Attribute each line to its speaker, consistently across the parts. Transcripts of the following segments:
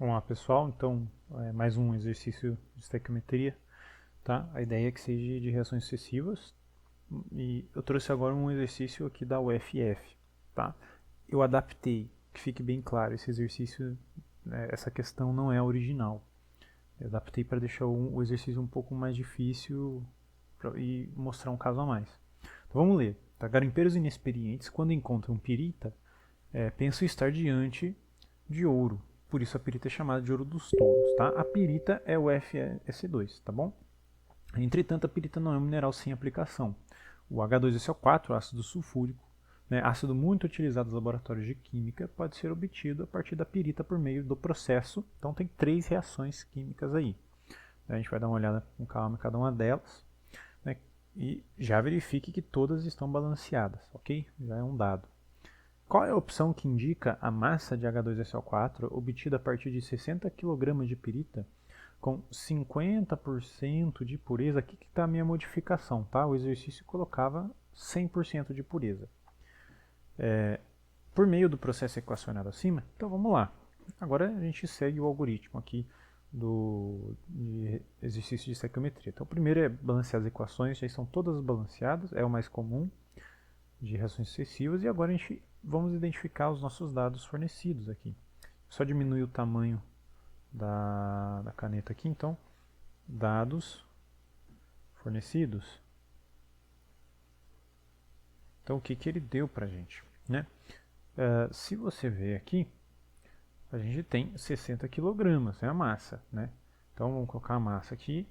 Speaker 1: Vamos lá, pessoal. Então, mais um exercício de estequiometria, tá? A ideia é que seja de reações sucessivas. E eu trouxe agora um exercício aqui da UFF, tá? Eu adaptei, que fique bem claro, esse exercício, essa questão não é original. Eu adaptei para deixar o exercício um pouco mais difícil e mostrar um caso a mais. Então vamos ler. Tá? Garimpeiros inexperientes, quando encontram pirita, pensam estar diante de ouro. Por isso a pirita é chamada de ouro dos touros. Tá? A pirita é o FS2, tá bom? Entretanto, a pirita não é um mineral sem aplicação. O H2SO4, ácido sulfúrico, ácido muito utilizado nos laboratórios de química, pode ser obtido a partir da pirita por meio do processo. Então tem 3 reações químicas aí. A gente vai dar uma olhada com calma em cada uma delas. Né? E já verifique que todas estão balanceadas, ok? Já é um dado. Qual é a opção que indica a massa de H2SO4 obtida a partir de 60 kg de pirita com 50% de pureza? Aqui que está a minha modificação, tá? O exercício colocava 100% de pureza. Por meio do processo equacionado acima, então vamos lá. Agora a gente segue o algoritmo aqui de exercício de estequiometria. Então o primeiro é balancear as equações, já estão todas balanceadas, é o mais comum de reações sucessivas, e agora a gente vamos identificar os nossos dados fornecidos aqui. Só diminuir o tamanho da caneta aqui, então, dados fornecidos. Então, o que ele deu para a gente? Né? Se você ver aqui, a gente tem 60 kg, é a massa. Né? Então, vamos colocar a massa aqui.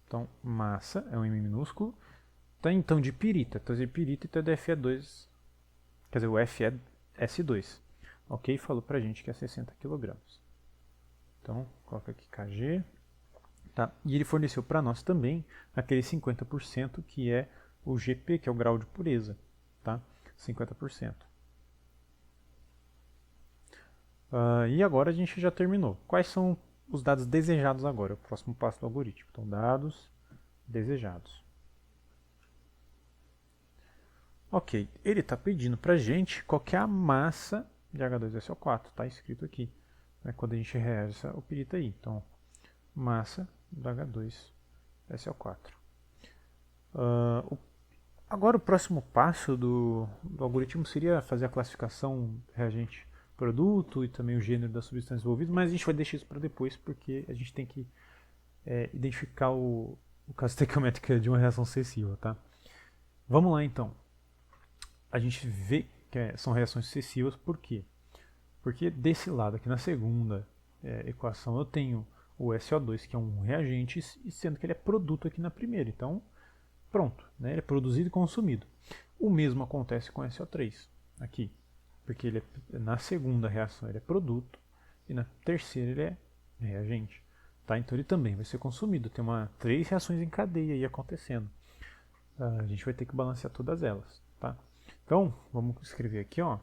Speaker 1: Então, massa é um M minúsculo. Tá, então, de pirita. Então, de pirita, então é Fe2. Quer dizer, o F é S2. Ok? Falou pra gente que é 60 kg. Então, coloca aqui Kg. Tá? E ele forneceu para nós também aquele 50% que é o GP, que é o grau de pureza. Tá? 50%. E agora a gente já terminou. Quais são os dados desejados agora? O próximo passo do algoritmo. Então, dados desejados. Ok, ele está pedindo para a gente qual que é a massa de H2SO4. Está escrito aqui. Né, quando a gente reage o pirita aí. Então, massa do H2SO4. Agora o próximo passo do algoritmo seria fazer a classificação reagente produto e também o gênero da substância envolvida, mas a gente vai deixar isso para depois porque a gente tem que identificar o caso estequiométrico de uma reação sucessiva. Tá? Vamos lá então. A gente vê que são reações sucessivas, por quê? Porque desse lado aqui na segunda equação eu tenho o SO2, que é um reagente, e sendo que ele é produto aqui na primeira. Então, pronto, né? Ele é produzido e consumido. O mesmo acontece com o SO3 aqui, porque ele na segunda reação ele é produto e na terceira ele é reagente. Tá? Então ele também vai ser consumido. Tem 3 reações em cadeia aí acontecendo. A gente vai ter que balancear todas elas. Tá? Então, vamos escrever aqui, ó,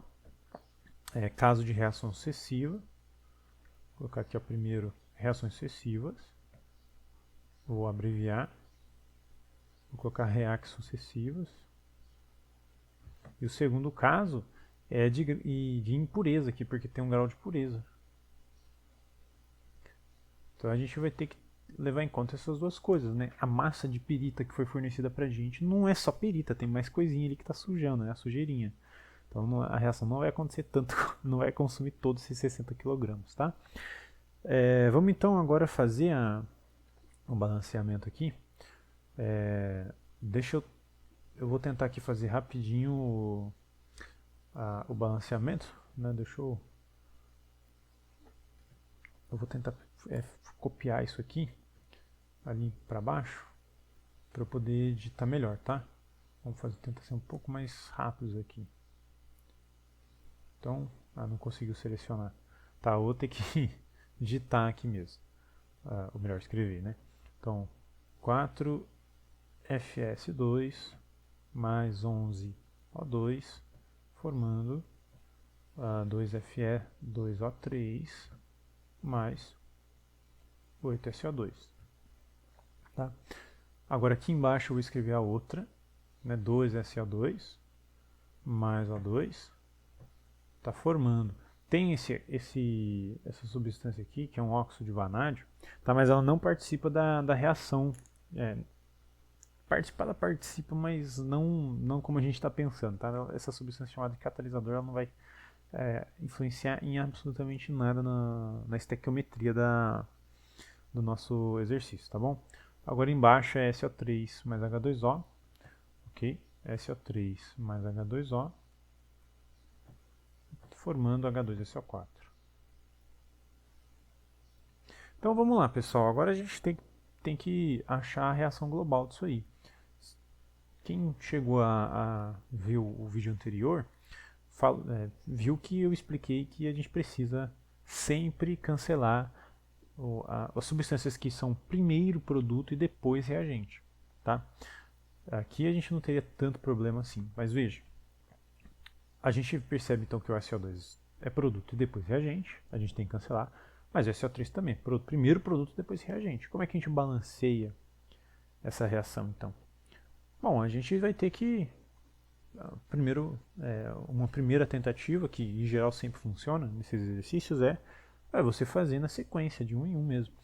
Speaker 1: caso de reação sucessiva. Vou colocar aqui, ó, primeiro, reações sucessivas. Vou abreviar. Vou colocar reações sucessivas. E o segundo caso é de impureza aqui, porque tem um grau de pureza. Então a gente vai ter que levar em conta essas duas coisas, né? A massa de pirita que foi fornecida pra gente não é só pirita, tem mais coisinha ali que tá sujando, né? A sujeirinha. Então a reação não vai acontecer tanto, não vai consumir todos esses 60 kg, tá? Vamos então agora fazer o balanceamento aqui. Eu vou tentar aqui fazer rapidinho o balanceamento, né? Eu vou tentar copiar isso aqui ali para baixo para eu poder editar melhor, tá? Vamos tentar ser um pouco mais rápidos aqui. Então, não conseguiu selecionar. Tá, vou ter que digitar aqui mesmo. Ou melhor, escrever, né? Então, 4FS2 mais 11O2 formando 2Fe2O3 mais 8SO2. Tá? Agora aqui embaixo eu vou escrever a outra, né? 2SO2 mais O2 está formando tem essa substância aqui, que é um óxido de vanádio, tá? Mas ela não participa da reação. Participar, ela participa, mas não como a gente está pensando, tá? Essa substância chamada catalisador, ela não vai influenciar em absolutamente nada na estequiometria do nosso exercício, tá bom? Agora embaixo é SO3 mais H2O, ok? SO3 mais H2O, formando H2SO4. Então vamos lá, pessoal. Agora a gente tem que achar a reação global disso aí. Quem chegou a ver o vídeo anterior, viu que eu expliquei que a gente precisa sempre cancelar as substâncias que são primeiro produto e depois reagente. Tá? Aqui a gente não teria tanto problema assim, mas veja, a gente percebe então que o SO2 é produto e depois reagente, a gente tem que cancelar, mas o SO3 também, primeiro produto e depois reagente. Como é que a gente balanceia essa reação então? Bom, a gente vai ter que, primeiro, uma primeira tentativa, que em geral sempre funciona nesses exercícios, é você fazer na sequência, de um em um mesmo.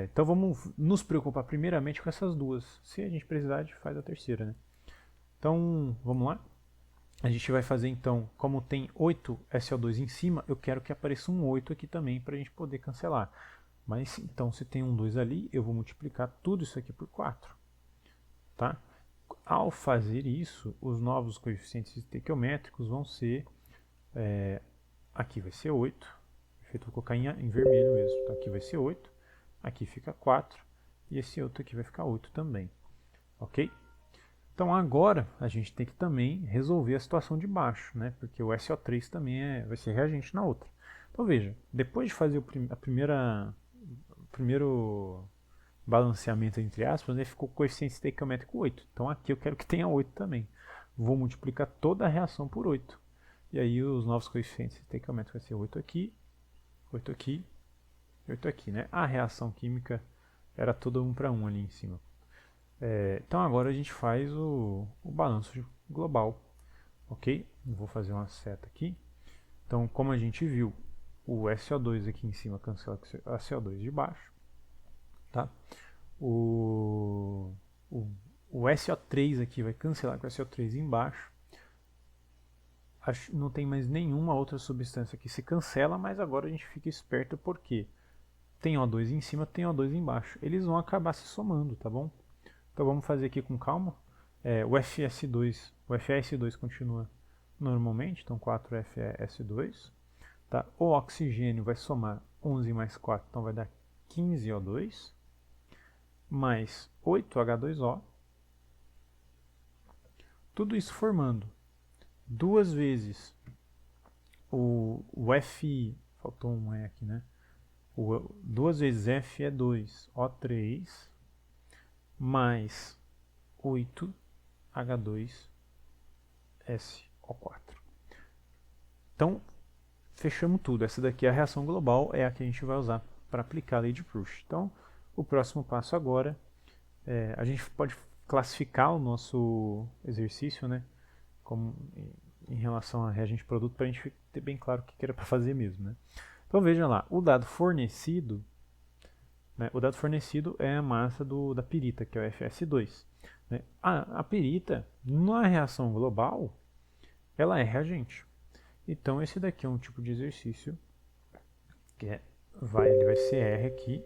Speaker 1: Então vamos nos preocupar primeiramente com essas duas. Se a gente precisar, a gente faz a terceira, né? Então, vamos lá. A gente vai fazer então, como tem 8 SO2 em cima, eu quero que apareça um 8 aqui também para a gente poder cancelar. Mas então, se tem um 2 ali, eu vou multiplicar tudo isso aqui por 4. Tá? Ao fazer isso, os novos coeficientes estequiométricos vão ser, aqui vai ser 8, vou colocar em vermelho mesmo, então aqui vai ser 8, aqui fica 4, e esse outro aqui vai ficar 8 também, ok? Então agora a gente tem que também resolver a situação de baixo, né? Porque o SO3 também vai ser reagente na outra. Então veja, depois de fazer o primeiro balanceamento entre aspas, né, ficou o coeficiente estequiométrico 8. Então aqui eu quero que tenha 8 também. Vou multiplicar toda a reação por 8. E aí os novos coeficientes estequiométricos vai ser 8 aqui, 8 aqui, 8 aqui, né? A reação química era toda 1 para 1 ali em cima. Então agora a gente faz o balanço global, ok? Vou fazer uma seta aqui. Então, como a gente viu, o SO2 aqui em cima cancela com a CO2 de baixo, tá? O SO3 aqui vai cancelar com a CO3 embaixo. Não tem mais nenhuma outra substância que se cancela, mas agora a gente fica esperto porque tem O2 em cima, tem O2 embaixo. Eles vão acabar se somando, tá bom? Então vamos fazer aqui com calma. O FS2 continua normalmente, então 4FeS2. Tá? O oxigênio vai somar 11 mais 4, então vai dar 15O2, mais 8H2O. Tudo isso formando duas vezes o F, faltou um E aqui, né? Duas vezes F é 2, O3, mais 8H2SO4. Então, fechamos tudo. Essa daqui é a reação global, é a que a gente vai usar para aplicar a lei de Proust. Então, o próximo passo agora, a gente pode classificar o nosso exercício, né, como, em relação a reagente produto, para a gente ter bem claro o que era para fazer mesmo. Né? Então, veja lá, o dado fornecido é a massa da pirita, que é o FS2. Né? A pirita, na reação global, ela é reagente. Então, esse daqui é um tipo de exercício que ele vai ser R aqui.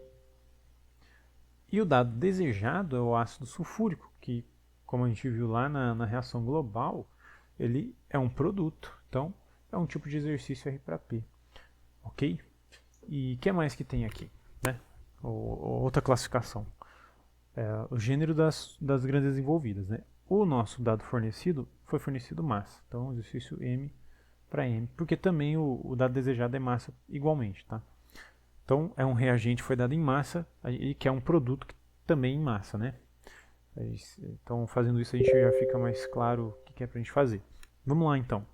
Speaker 1: E o dado desejado é o ácido sulfúrico, que, como a gente viu lá na reação global, ele é um produto. Então, é um tipo de exercício R para P. Ok? E o que mais que tem aqui? Né? Outra classificação. O gênero das grandes envolvidas. Né? O nosso dado fornecido foi fornecido massa. Então, exercício M para M, porque também o dado desejado é massa igualmente. Tá? Então, é um reagente que foi dado em massa e que é um produto que também em massa. Né? Então, fazendo isso, a gente já fica mais claro o que é para a gente fazer. Vamos lá, então.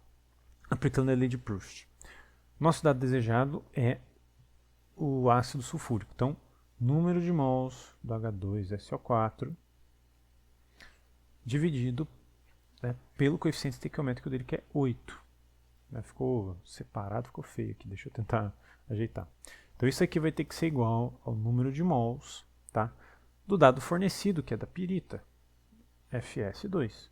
Speaker 1: Aplicando a lei de Proust. Nosso dado desejado é o ácido sulfúrico. Então, número de mols do H2SO4 dividido, né, pelo coeficiente estequiométrico dele, que é 8. né? Ficou separado, ficou feio aqui. Deixa eu tentar ajeitar. Então isso aqui vai ter que ser igual ao número de mols, tá? Do dado fornecido, que é da pirita, FS2,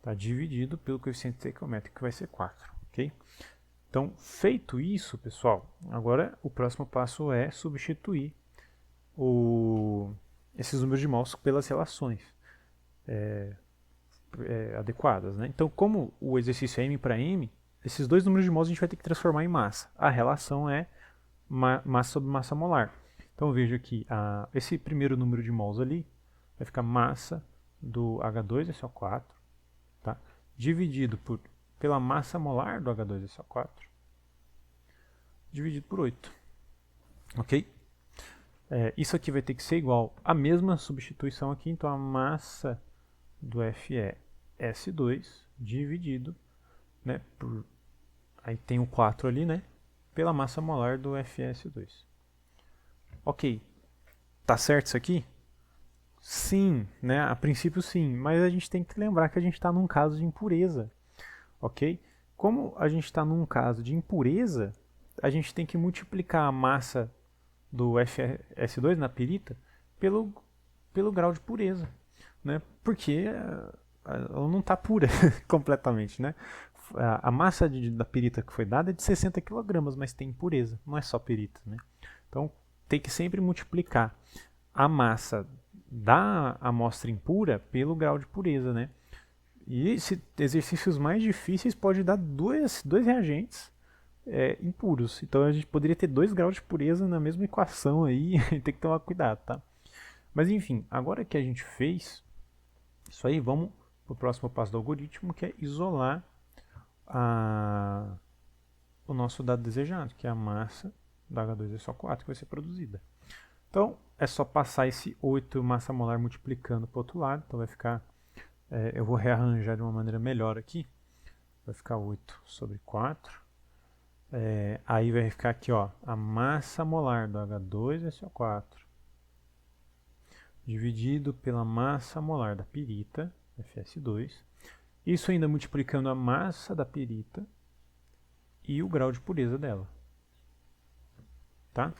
Speaker 1: tá? Dividido pelo coeficiente estequiométrico, que vai ser 4, ok? Então, feito isso, pessoal, agora o próximo passo é substituir esses números de mols pelas relações adequadas, né? Então, como o exercício é m para m, esses dois números de mols a gente vai ter que transformar em massa. A relação é massa sobre massa molar. Então, veja que esse primeiro número de mols ali vai ficar massa do H2SO4, tá? Dividido pela massa molar do H2SO4, dividido por 8. Ok? Isso aqui vai ter que ser igual à mesma substituição aqui, então a massa do FeS2 dividido, né, aí tem o 4 ali, né, pela massa molar do FeS2. Ok, tá certo isso aqui? Sim, né, a princípio sim, mas a gente tem que lembrar que a gente está num caso de impureza, ok? Como a gente está num caso de impureza, a gente tem que multiplicar a massa do FeS2 na pirita pelo grau de pureza, né? Porque ela não está pura completamente, né? A massa da pirita que foi dada é de 60 kg, mas tem impureza, não é só pirita, né? Então tem que sempre multiplicar a massa da amostra impura pelo grau de pureza, né? E exercícios mais difíceis pode dar dois reagentes impuros. Então a gente poderia ter 2 graus de pureza na mesma equação aí, tem que tomar cuidado, tá? Mas enfim, agora que a gente fez isso aí, vamos para o próximo passo do algoritmo, que é isolar o nosso dado desejado, que é a massa da H2SO4 que vai ser produzida. Então, é só passar esse 8 massa molar multiplicando para o outro lado, então vai ficar, eu vou rearranjar de uma maneira melhor aqui, vai ficar 8 sobre 4, aí vai ficar aqui, ó, a massa molar do H2SO4 dividido pela massa molar da pirita, FS2, isso ainda multiplicando a massa da pirita e o grau de pureza dela. Tá?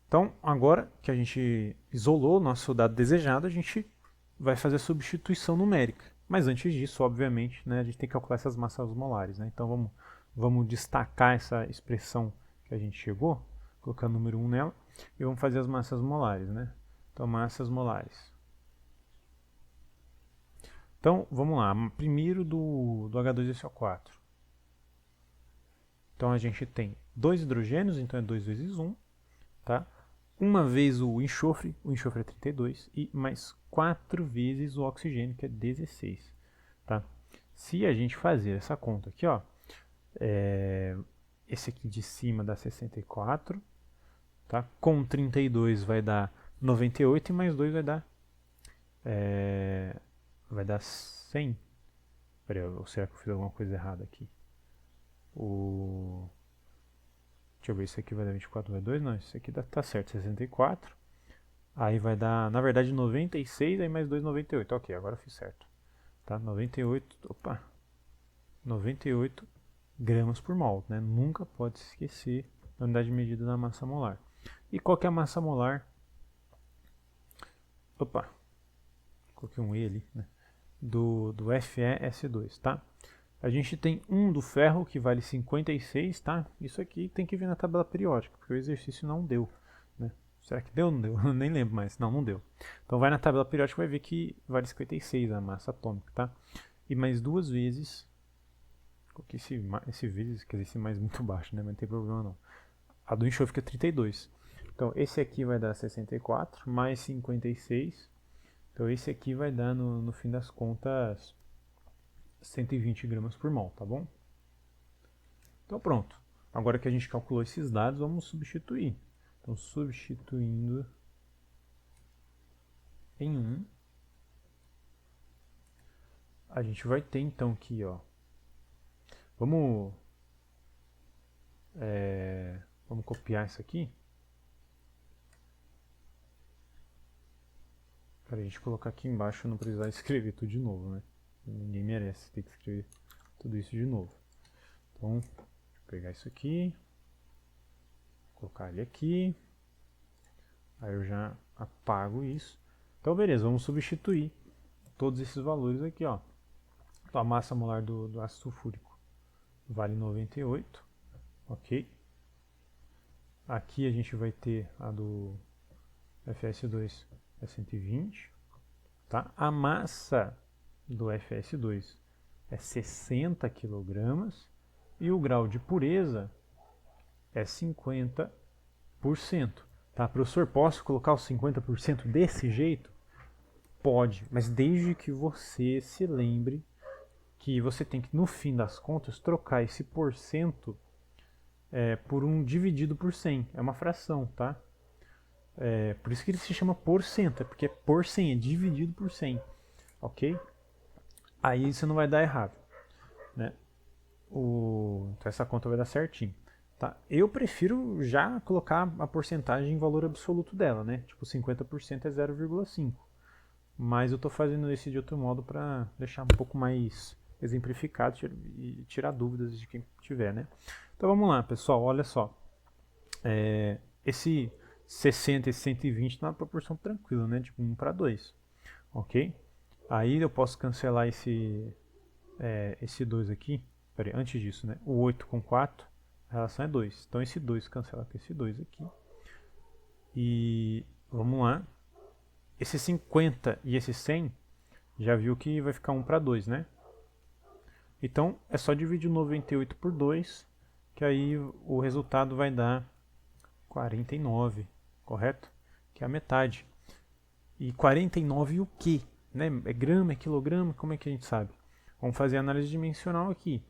Speaker 1: Então, agora que a gente isolou o nosso dado desejado, a gente vai fazer a substituição numérica. Mas antes disso, obviamente, né, a gente tem que calcular essas massas molares. Né? Então, vamos destacar essa expressão que a gente chegou, colocando o número 1 nela, e vamos fazer as massas molares. Né? Então, massas molares. Então, vamos lá. Primeiro do H2SO4. Então, a gente tem 2 hidrogênios, então é 2 vezes 1. Tá? Uma vez o enxofre é 32, e mais 4 vezes o oxigênio, que é 16. Tá? Se a gente fazer essa conta aqui, ó, esse aqui de cima dá 64, tá? Com 32 vai dar 98 e mais 2 vai dar 100. Peraí, ou será que eu fiz alguma coisa errada aqui? Deixa eu ver, isso aqui vai dar 24 vai 2? Não, isso aqui tá certo, 64. Aí vai dar, na verdade, 96, aí mais 2, 98. Ok, agora eu fiz certo. Tá? 98 gramas por mol, né? Nunca pode se esquecer da unidade de medida da massa molar. E qual que é a massa molar? Opa, coloquei um E ali, né? Do FeS2, tá? A gente tem um do ferro que vale 56, tá? Isso aqui tem que vir na tabela periódica, porque o exercício não deu, né? Será que deu ou não deu? Eu nem lembro mais. Não deu. Então vai na tabela periódica e vai ver que vale 56 a massa atômica, tá? E mais 2 vezes, coloquei esse vezes, quer dizer, esse mais muito baixo, né? Mas não tem problema não. A do enxofre que é 32. Então esse aqui vai dar 64 mais 56. Então esse aqui vai dar, no fim das contas, 120 gramas por mol, tá bom? Então pronto. Agora que a gente calculou esses dados, vamos substituir. Então substituindo em 1, a gente vai ter então aqui, ó. Vamos copiar isso aqui. Para a gente colocar aqui embaixo, não precisar escrever tudo de novo, né? Ninguém merece ter que escrever tudo isso de novo. Então, deixa eu pegar isso aqui, colocar ele aqui, aí eu já apago isso. Então beleza, vamos substituir todos esses valores aqui, ó. Então, a massa molar do ácido sulfúrico vale 98, ok? Aqui a gente vai ter a do FS2 é 120, tá? A massa do FS2 é 60 kg e o grau de pureza é 50%. Tá, professor, posso colocar os 50% desse jeito? Pode, mas desde que você se lembre que você tem que, no fim das contas, trocar esse porcento por um dividido por 100. É uma fração, tá? Por isso que ele se chama porcento, porque é por 100, é dividido por 100, ok? Aí você não vai dar errado, né? Então essa conta vai dar certinho. Tá? Eu prefiro já colocar a porcentagem em valor absoluto dela, né? Tipo, 50% é 0,5. Mas eu estou fazendo esse de outro modo para deixar um pouco mais exemplificado e tirar dúvidas de quem tiver, né? Então vamos lá, pessoal, olha só. Esse 60 e 120 está na proporção tranquila, né? Tipo 1 para 2, ok? Aí eu posso cancelar esse 2 aqui. Peraí, antes disso, né? O 8 com 4, a relação é 2. Então esse 2 cancela com esse 2 aqui. E vamos lá. Esse 50 e esse 100, já viu que vai ficar 1 para 2, né? Então é só dividir 98 por 2, que aí o resultado vai dar 49, correto? Que é a metade. E 49 o quê? Né? É grama, é quilograma? Como é que a gente sabe? Vamos fazer a análise dimensional aqui.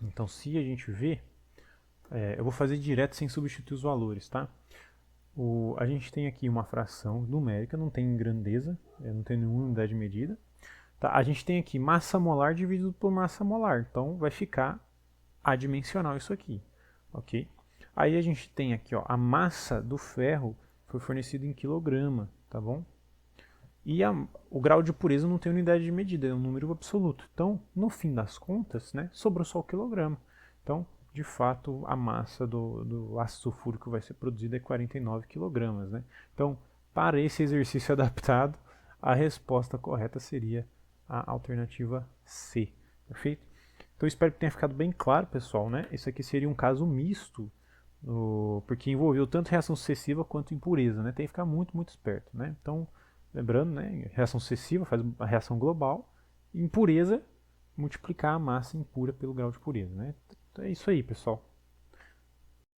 Speaker 1: Então, se a gente vê, eu vou fazer direto sem substituir os valores, tá? A gente tem aqui uma fração numérica, não tem grandeza, não tem nenhuma unidade de medida. Tá? A gente tem aqui massa molar dividido por massa molar, então vai ficar adimensional isso aqui, ok? Aí a gente tem aqui, ó, a massa do ferro foi fornecida em quilograma, tá bom? E o grau de pureza não tem unidade de medida, é um número absoluto. Então, no fim das contas, né, sobrou só o quilograma. Então, de fato, a massa do ácido sulfúrico que vai ser produzida é 49 kg. Né? Então, para esse exercício adaptado, a resposta correta seria a alternativa C. Perfeito? Então, espero que tenha ficado bem claro, pessoal. Né? Isso aqui seria um caso misto, porque envolveu tanto reação sucessiva quanto impureza. Né? Tem que ficar muito, muito esperto. Né? Então, lembrando, né, reação sucessiva faz a reação global, impureza, multiplicar a massa impura pelo grau de pureza. Né? Então é isso aí, pessoal.